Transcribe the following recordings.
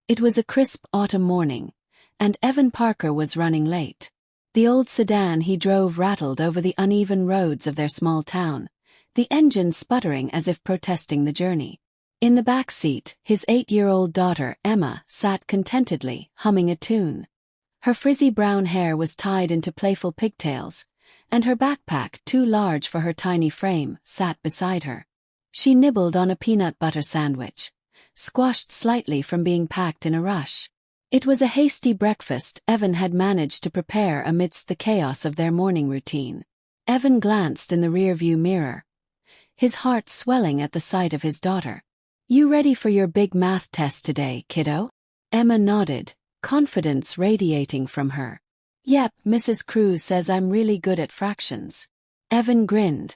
It was a crisp autumn morning, and Evan Parker was running late. The old sedan he drove rattled over the uneven roads of their small town, the engine sputtering as if protesting the journey. In the back seat, his 8-year-old daughter, Emma, sat contentedly, humming a tune. Her frizzy brown hair was tied into playful pigtails, and her backpack, too large for her tiny frame, sat beside her. She nibbled on a peanut butter sandwich, squashed slightly from being packed in a rush. It was a hasty breakfast Evan had managed to prepare amidst the chaos of their morning routine. Evan glanced in the rearview mirror, his heart swelling at the sight of his daughter. "You ready for your big math test today, kiddo?" Emma nodded, confidence radiating from her. "Yep, Mrs. Cruz says I'm really good at fractions." Evan grinned,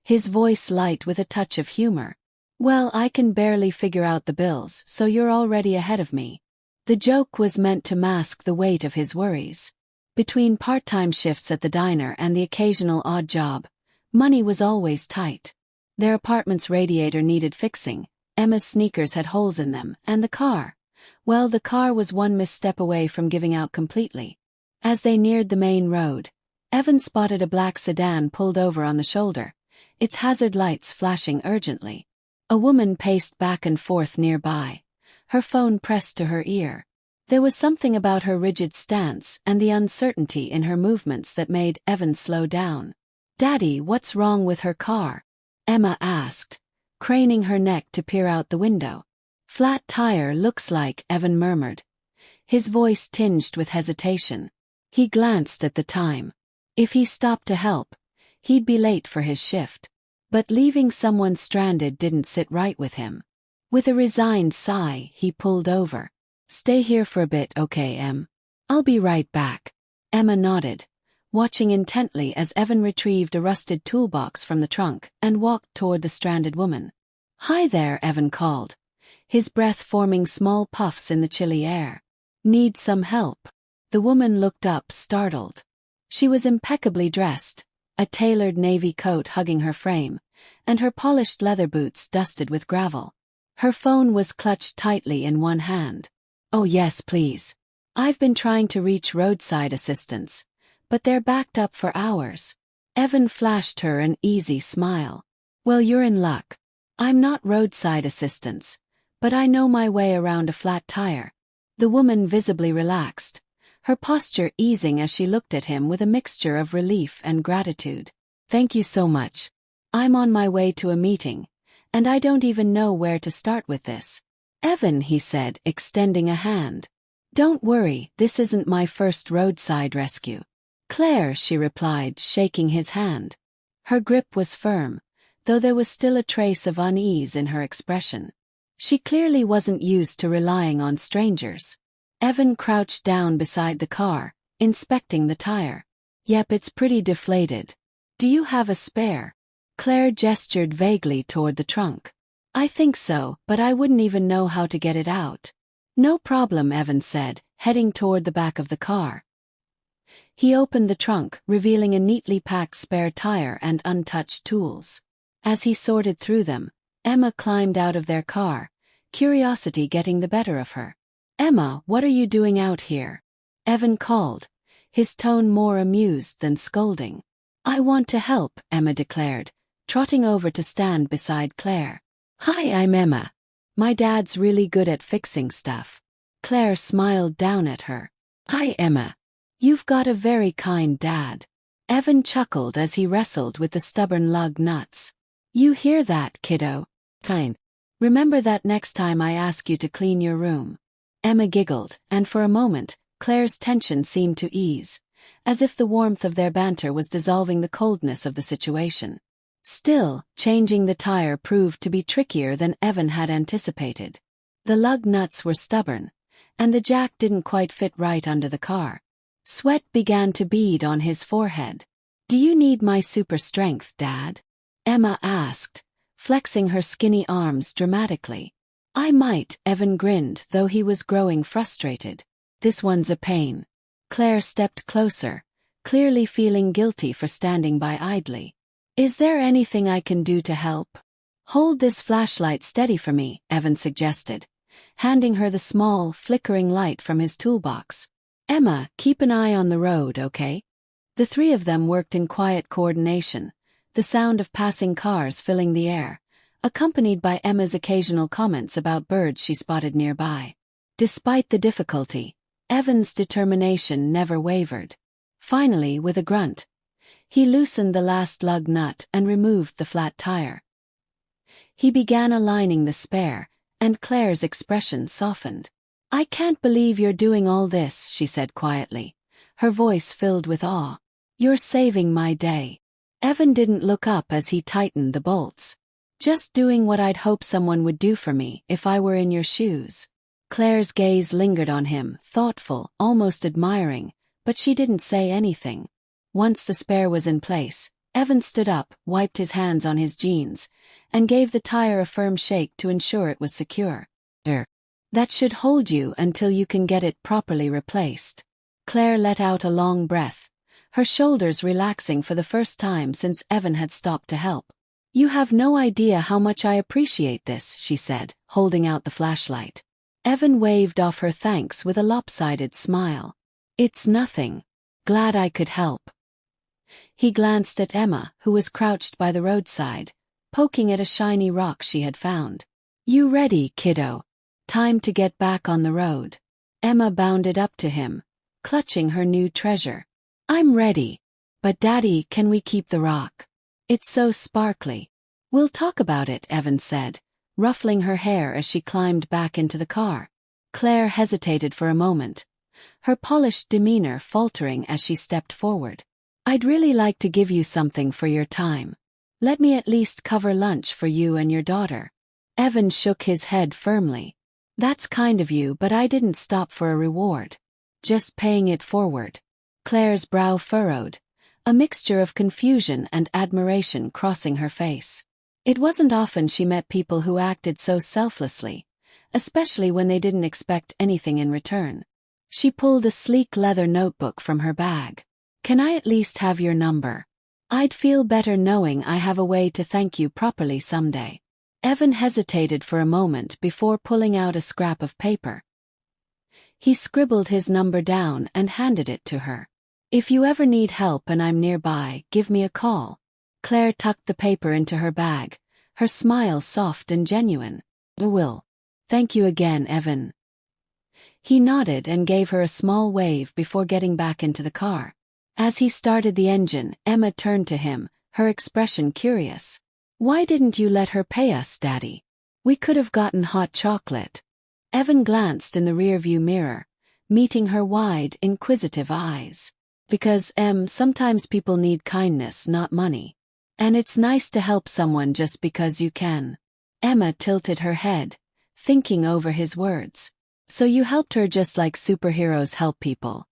his voice light with a touch of humor. "Well, I can barely figure out the bills, so you're already ahead of me." The joke was meant to mask the weight of his worries. Between part-time shifts at the diner and the occasional odd job, money was always tight. Their apartment's radiator needed fixing, Emma's sneakers had holes in them, and the car was one misstep away from giving out completely. As they neared the main road, Evan spotted a black sedan pulled over on the shoulder, its hazard lights flashing urgently. A woman paced back and forth nearby, her phone pressed to her ear. There was something about her rigid stance and the uncertainty in her movements that made Evan slow down. "Daddy, what's wrong with her car?" Emma asked, craning her neck to peer out the window. "Flat tire, looks like," Evan murmured, his voice tinged with hesitation. He glanced at the time. If he stopped to help, he'd be late for his shift. But leaving someone stranded didn't sit right with him. With a resigned sigh, he pulled over. "Stay here for a bit, okay, Em? I'll be right back." Emma nodded, watching intently as Evan retrieved a rusted toolbox from the trunk and walked toward the stranded woman. "Hi there," Evan called, his breath forming small puffs in the chilly air. "Need some help?" The woman looked up, startled. She was impeccably dressed, a tailored navy coat hugging her frame, and her polished leather boots dusted with gravel. Her phone was clutched tightly in one hand. "Oh yes, please. I've been trying to reach roadside assistance, but they're backed up for hours." Evan flashed her an easy smile. "Well, you're in luck. I'm not roadside assistance, but I know my way around a flat tire." The woman visibly relaxed, her posture easing as she looked at him with a mixture of relief and gratitude. "Thank you so much. I'm on my way to a meeting, and I don't even know where to start with this." "Evan," he said, extending a hand. "Don't worry, this isn't my first roadside rescue." "Claire," she replied, shaking his hand. Her grip was firm, though there was still a trace of unease in her expression. She clearly wasn't used to relying on strangers. Evan crouched down beside the car, inspecting the tire. "Yep, it's pretty deflated. Do you have a spare?" Claire gestured vaguely toward the trunk. "I think so, but I wouldn't even know how to get it out." "No problem," Evan said, heading toward the back of the car. He opened the trunk, revealing a neatly packed spare tire and untouched tools. As he sorted through them, Emma climbed out of their car, curiosity getting the better of her. "Emma, what are you doing out here?" Evan called, his tone more amused than scolding. "I want to help," Emma declared, trotting over to stand beside Claire. "Hi, I'm Emma. My dad's really good at fixing stuff." Claire smiled down at her. "Hi, Emma. You've got a very kind dad." Evan chuckled as he wrestled with the stubborn lug nuts. "You hear that, kiddo? Kind. Remember that next time I ask you to clean your room." Emma giggled, and for a moment, Claire's tension seemed to ease, as if the warmth of their banter was dissolving the coldness of the situation. Still, changing the tire proved to be trickier than Evan had anticipated. The lug nuts were stubborn, and the jack didn't quite fit right under the car. Sweat began to bead on his forehead. "Do you need my super strength, Dad?" Emma asked, flexing her skinny arms dramatically. "I might," Evan grinned, though he was growing frustrated. "This one's a pain." Claire stepped closer, clearly feeling guilty for standing by idly. "Is there anything I can do to help?" "Hold this flashlight steady for me," Evan suggested, handing her the small, flickering light from his toolbox. "Emma, keep an eye on the road, okay?" The three of them worked in quiet coordination, the sound of passing cars filling the air, accompanied by Emma's occasional comments about birds she spotted nearby. Despite the difficulty, Evan's determination never wavered. Finally, with a grunt, he loosened the last lug nut and removed the flat tire. He began aligning the spare, and Claire's expression softened. "I can't believe you're doing all this," she said quietly, her voice filled with awe. "You're saving my day." Evan didn't look up as he tightened the bolts. "Just doing what I'd hope someone would do for me if I were in your shoes." Claire's gaze lingered on him, thoughtful, almost admiring, but she didn't say anything. Once the spare was in place, Evan stood up, wiped his hands on his jeans, and gave the tire a firm shake to ensure it was secure. That should hold you until you can get it properly replaced." Claire let out a long breath, her shoulders relaxing for the first time since Evan had stopped to help. "You have no idea how much I appreciate this," she said, holding out the flashlight. Evan waved off her thanks with a lopsided smile. "It's nothing. Glad I could help." He glanced at Emma, who was crouched by the roadside, poking at a shiny rock she had found. "You ready, kiddo? Time to get back on the road." Emma bounded up to him, clutching her new treasure. "I'm ready. But Daddy, can we keep the rock? It's so sparkly." "We'll talk about it," Evan said, ruffling her hair as she climbed back into the car. Claire hesitated for a moment, her polished demeanor faltering as she stepped forward. "I'd really like to give you something for your time. Let me at least cover lunch for you and your daughter." Evan shook his head firmly. "That's kind of you, but I didn't stop for a reward. Just paying it forward." Claire's brow furrowed, a mixture of confusion and admiration crossing her face. It wasn't often she met people who acted so selflessly, especially when they didn't expect anything in return. She pulled a sleek leather notebook from her bag. "Can I at least have your number? I'd feel better knowing I have a way to thank you properly someday." Evan hesitated for a moment before pulling out a scrap of paper. He scribbled his number down and handed it to her. "If you ever need help and I'm nearby, give me a call." Claire tucked the paper into her bag, her smile soft and genuine. "I will. Thank you again, Evan." He nodded and gave her a small wave before getting back into the car. As he started the engine, Emma turned to him, her expression curious. "Why didn't you let her pay us, Daddy? We could have gotten hot chocolate." Evan glanced in the rearview mirror, meeting her wide, inquisitive eyes. "Because, sometimes people need kindness, not money. And it's nice to help someone just because you can." Emma tilted her head, thinking over his words. "So you helped her just like superheroes help people?"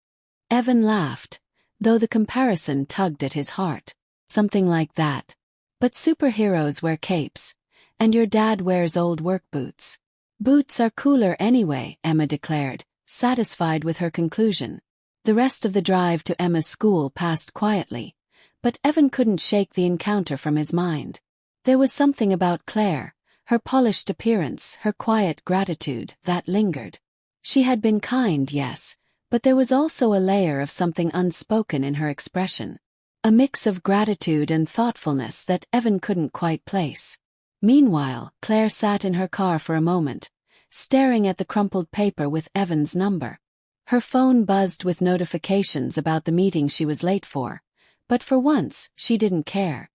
Evan laughed, though the comparison tugged at his heart. "Something like that. But superheroes wear capes, and your dad wears old work boots." "Boots are cooler anyway," Emma declared, satisfied with her conclusion. The rest of the drive to Emma's school passed quietly, but Evan couldn't shake the encounter from his mind. There was something about Claire, her polished appearance, her quiet gratitude, that lingered. She had been kind, yes, but there was also a layer of something unspoken in her expression. A mix of gratitude and thoughtfulness that Evan couldn't quite place. Meanwhile, Claire sat in her car for a moment, staring at the crumpled paper with Evan's number. Her phone buzzed with notifications about the meeting she was late for, but for once, she didn't care.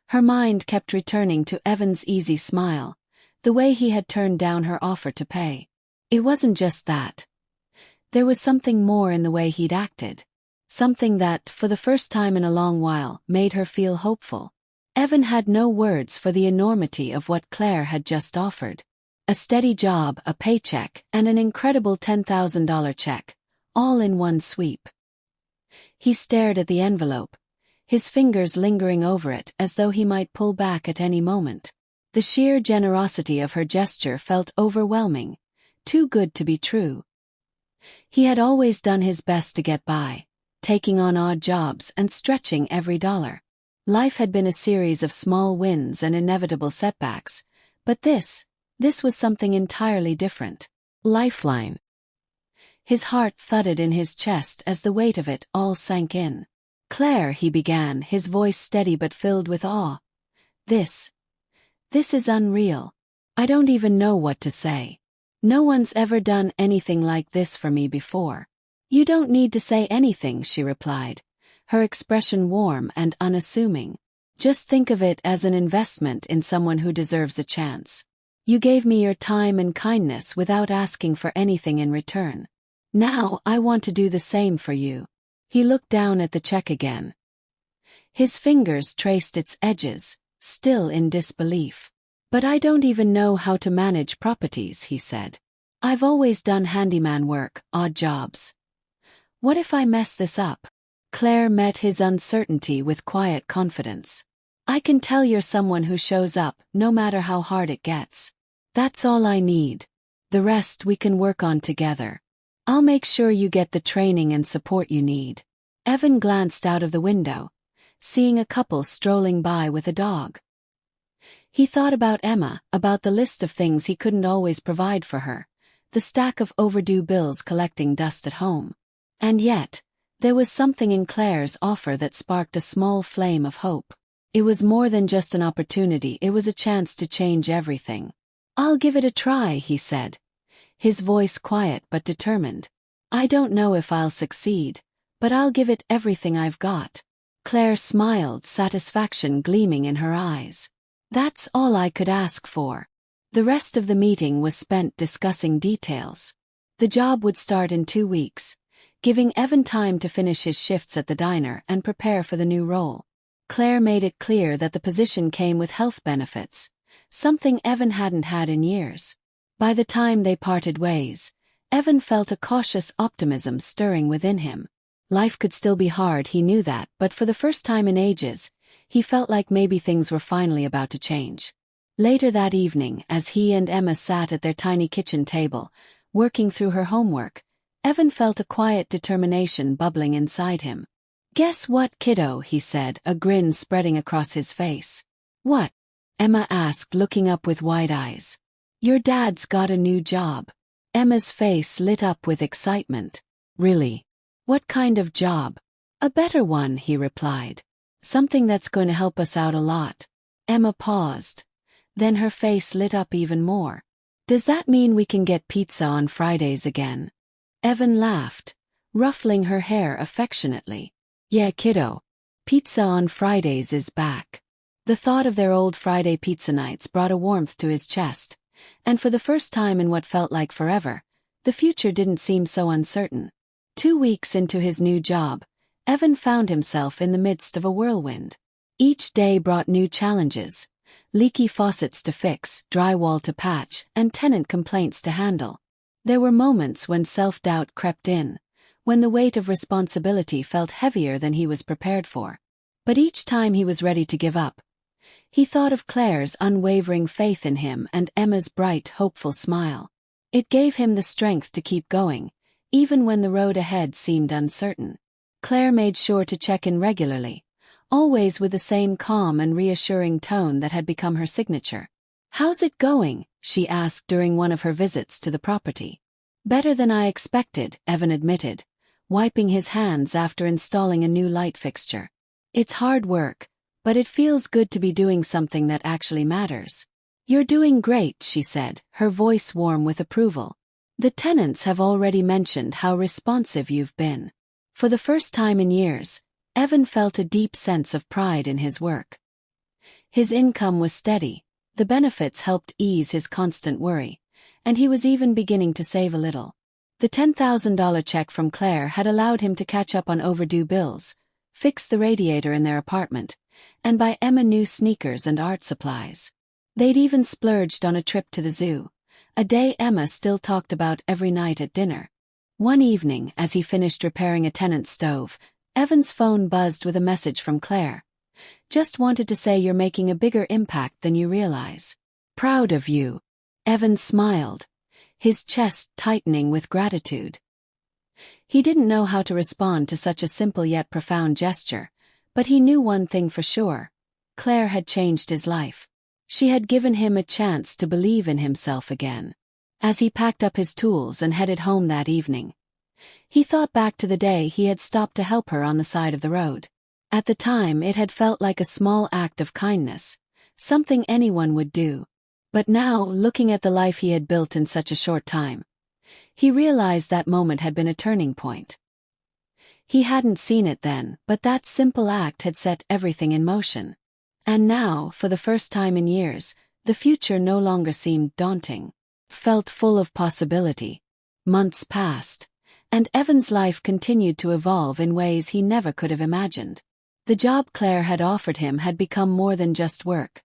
Her mind kept returning to Evan's easy smile, the way he had turned down her offer to pay. It wasn't just that. There was something more in the way he'd acted. Something that, for the first time in a long while, made her feel hopeful. Evan had no words for the enormity of what Claire had just offered. A steady job, a paycheck, and an incredible $10,000 check, all in one sweep. He stared at the envelope, his fingers lingering over it as though he might pull back at any moment. The sheer generosity of her gesture felt overwhelming, too good to be true. He had always done his best to get by, taking on odd jobs and stretching every dollar. Life had been a series of small wins and inevitable setbacks, but this This was something entirely different. Lifeline. His heart thudded in his chest as the weight of it all sank in. Claire, he began, his voice steady but filled with awe. This is unreal. I don't even know what to say. No one's ever done anything like this for me before. You don't need to say anything, she replied, her expression warm and unassuming. Just think of it as an investment in someone who deserves a chance. You gave me your time and kindness without asking for anything in return. Now I want to do the same for you. He looked down at the check again. His fingers traced its edges, still in disbelief. But I don't even know how to manage properties, he said. I've always done handyman work, odd jobs. What if I mess this up? Claire met his uncertainty with quiet confidence. I can tell you're someone who shows up, no matter how hard it gets. That's all I need. The rest we can work on together. I'll make sure you get the training and support you need. Evan glanced out of the window, seeing a couple strolling by with a dog. He thought about Emma, about the list of things he couldn't always provide for her, the stack of overdue bills collecting dust at home. And yet, there was something in Claire's offer that sparked a small flame of hope. It was more than just an opportunity, it was a chance to change everything. I'll give it a try, he said, his voice quiet but determined. I don't know if I'll succeed, but I'll give it everything I've got. Claire smiled, satisfaction gleaming in her eyes. That's all I could ask for. The rest of the meeting was spent discussing details. The job would start in 2 weeks, giving Evan time to finish his shifts at the diner and prepare for the new role. Claire made it clear that the position came with health benefits, something Evan hadn't had in years. By the time they parted ways, Evan felt a cautious optimism stirring within him. Life could still be hard, he knew that, but for the first time in ages, he felt like maybe things were finally about to change. Later that evening, as he and Emma sat at their tiny kitchen table, working through her homework, Evan felt a quiet determination bubbling inside him. Guess what, kiddo, he said, a grin spreading across his face. What? Emma asked, looking up with wide eyes. Your dad's got a new job. Emma's face lit up with excitement. Really? What kind of job? A better one, he replied. Something that's going to help us out a lot. Emma paused. Then her face lit up even more. Does that mean we can get pizza on Fridays again? Evan laughed, ruffling her hair affectionately. Yeah, kiddo. Pizza on Fridays is back. The thought of their old Friday pizza nights brought a warmth to his chest, and for the first time in what felt like forever, the future didn't seem so uncertain. 2 weeks into his new job, Evan found himself in the midst of a whirlwind. Each day brought new challenges: leaky faucets to fix, drywall to patch, and tenant complaints to handle. There were moments when self-doubt crept in, when the weight of responsibility felt heavier than he was prepared for. But each time he was ready to give up, he thought of Claire's unwavering faith in him and Emma's bright, hopeful smile. It gave him the strength to keep going, even when the road ahead seemed uncertain. Claire made sure to check in regularly, always with the same calm and reassuring tone that had become her signature. How's it going? She asked during one of her visits to the property. Better than I expected, Evan admitted, wiping his hands after installing a new light fixture. It's hard work, but it feels good to be doing something that actually matters. You're doing great, she said, her voice warm with approval. The tenants have already mentioned how responsive you've been. For the first time in years, Evan felt a deep sense of pride in his work. His income was steady, the benefits helped ease his constant worry, and he was even beginning to save a little. The $10,000 check from Claire had allowed him to catch up on overdue bills, fix the radiator in their apartment, and buy Emma new sneakers and art supplies. They'd even splurged on a trip to the zoo, a day Emma still talked about every night at dinner. One evening, as he finished repairing a tenant's stove, Evan's phone buzzed with a message from Claire. Just wanted to say you're making a bigger impact than you realize. Proud of you. Evan smiled, his chest tightening with gratitude. He didn't know how to respond to such a simple yet profound gesture, but he knew one thing for sure: Claire had changed his life. She had given him a chance to believe in himself again. As he packed up his tools and headed home that evening, he thought back to the day he had stopped to help her on the side of the road. At the time it had felt like a small act of kindness, something anyone would do. But now, looking at the life he had built in such a short time, he realized that moment had been a turning point. He hadn't seen it then, but that simple act had set everything in motion. And now, for the first time in years, the future no longer seemed daunting. Felt full of possibility. Months passed, and Evan's life continued to evolve in ways he never could have imagined. The job Claire had offered him had become more than just work.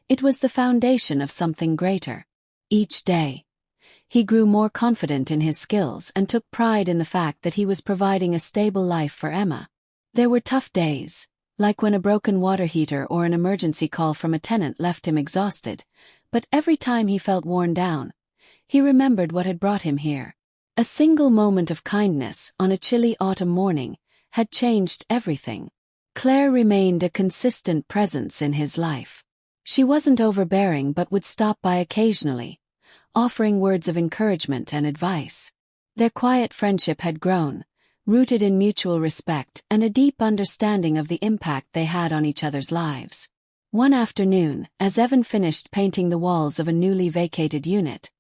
It was the foundation of something greater. Each day, he grew more confident in his skills and took pride in the fact that he was providing a stable life for Emma. There were tough days, like when a broken water heater or an emergency call from a tenant left him exhausted, but every time he felt worn down, he remembered what had brought him here. A single moment of kindness on a chilly autumn morning had changed everything. Claire remained a consistent presence in his life. She wasn't overbearing but would stop by occasionally, offering words of encouragement and advice. Their quiet friendship had grown, rooted in mutual respect and a deep understanding of the impact they had on each other's lives. One afternoon, as Evan finished painting the walls of a newly vacated unit,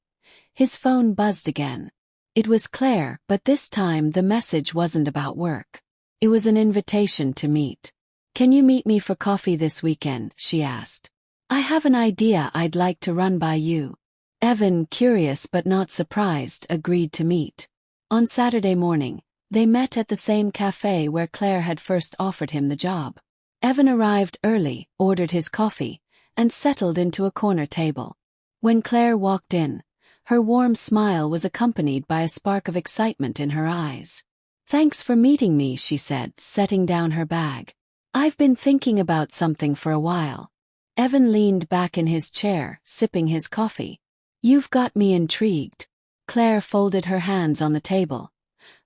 his phone buzzed again. It was Claire, but this time the message wasn't about work. It was an invitation to meet. "Can you meet me for coffee this weekend?" she asked. "I have an idea I'd like to run by you." Evan, curious but not surprised, agreed to meet. On Saturday morning, they met at the same cafe where Claire had first offered him the job. Evan arrived early, ordered his coffee, and settled into a corner table. When Claire walked in, her warm smile was accompanied by a spark of excitement in her eyes. "Thanks for meeting me," she said, setting down her bag. "I've been thinking about something for a while." Evan leaned back in his chair, sipping his coffee. "You've got me intrigued." Claire folded her hands on the table,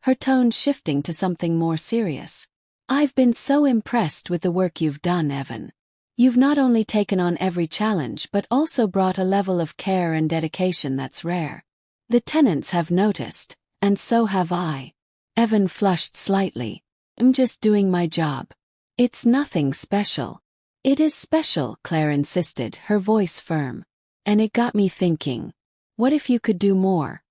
her tone shifting to something more serious. "I've been so impressed with the work you've done, Evan. You've not only taken on every challenge but also brought a level of care and dedication that's rare. The tenants have noticed, and so have I." Evan flushed slightly. "I'm just doing my job. It's nothing special." "It is special," Claire insisted, her voice firm. "And it got me thinking. What if you could do more?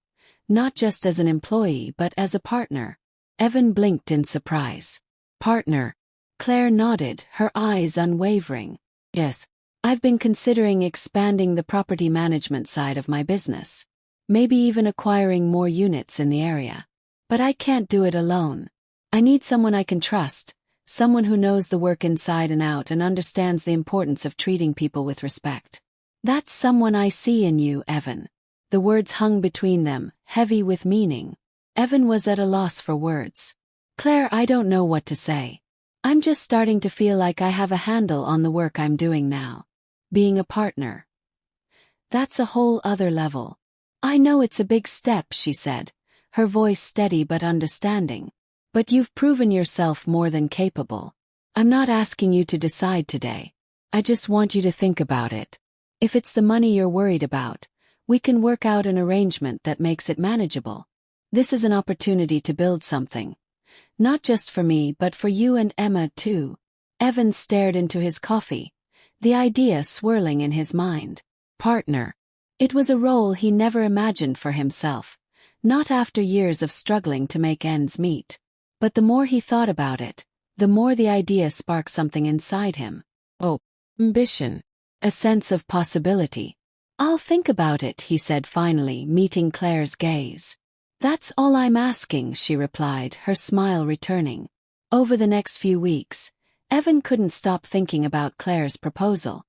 Not just as an employee but as a partner." Evan blinked in surprise. "Partner?" Claire nodded, her eyes unwavering. "Yes. I've been considering expanding the property management side of my business. Maybe even acquiring more units in the area. But I can't do it alone. I need someone I can trust, someone who knows the work inside and out and understands the importance of treating people with respect. That's someone I see in you, Evan." The words hung between them, heavy with meaning. Evan was at a loss for words. "Claire, I don't know what to say. I'm just starting to feel like I have a handle on the work I'm doing now. Being a partner, that's a whole other level." "I know it's a big step," she said, her voice steady but understanding. "But you've proven yourself more than capable. I'm not asking you to decide today. I just want you to think about it. If it's the money you're worried about, we can work out an arrangement that makes it manageable. This is an opportunity to build something. Not just for me but for you and Emma too." Evan stared into his coffee, the idea swirling in his mind. Partner. It was a role he never imagined for himself, not after years of struggling to make ends meet. But the more he thought about it, the more the idea sparked something inside him. Oh, ambition. A sense of possibility. "I'll think about it," he said finally, meeting Claire's gaze. "That's all I'm asking," she replied, her smile returning. Over the next few weeks, Evan couldn't stop thinking about Claire's proposal.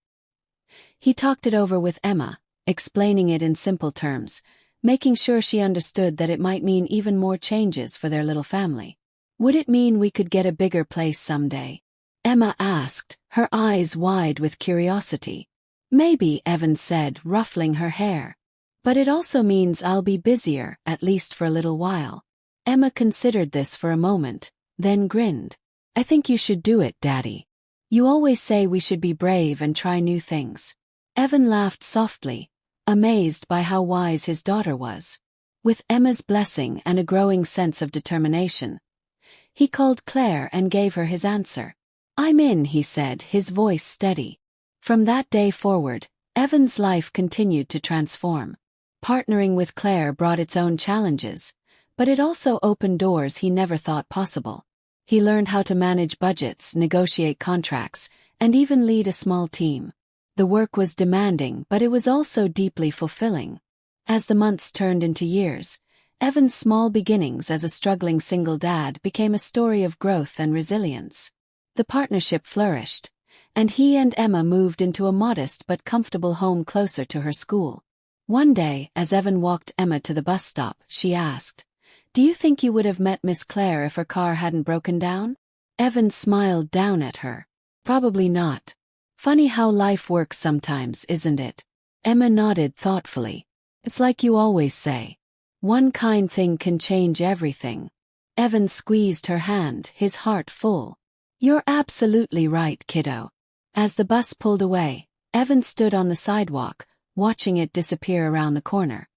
He talked it over with Emma, explaining it in simple terms, making sure she understood that it might mean even more changes for their little family. "Would it mean we could get a bigger place someday?" Emma asked, her eyes wide with curiosity. "Maybe," Evan said, ruffling her hair. "But it also means I'll be busier, at least for a little while." Emma considered this for a moment, then grinned. "I think you should do it, Daddy. You always say we should be brave and try new things." Evan laughed softly, amazed by how wise his daughter was. With Emma's blessing and a growing sense of determination, he called Claire and gave her his answer. "I'm in," he said, his voice steady. From that day forward, Evan's life continued to transform. Partnering with Claire brought its own challenges, but it also opened doors he never thought possible. He learned how to manage budgets, negotiate contracts, and even lead a small team. The work was demanding, but it was also deeply fulfilling. As the months turned into years, Evan's small beginnings as a struggling single dad became a story of growth and resilience. The partnership flourished, and he and Emma moved into a modest but comfortable home closer to her school. One day, as Evan walked Emma to the bus stop, she asked, "Do you think you would have met Miss Claire if her car hadn't broken down?" Evan smiled down at her. "Probably not. Funny how life works sometimes, isn't it?" Emma nodded thoughtfully. "It's like you always say. One kind thing can change everything." Evan squeezed her hand, his heart full. "You're absolutely right, kiddo." As the bus pulled away, Evan stood on the sidewalk, watching it disappear around the corner.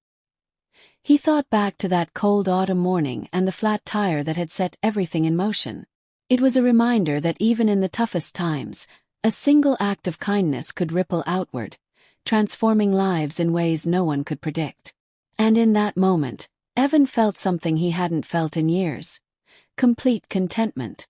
He thought back to that cold autumn morning and the flat tire that had set everything in motion. It was a reminder that even in the toughest times, a single act of kindness could ripple outward, transforming lives in ways no one could predict. And in that moment, Evan felt something he hadn't felt in years: complete contentment.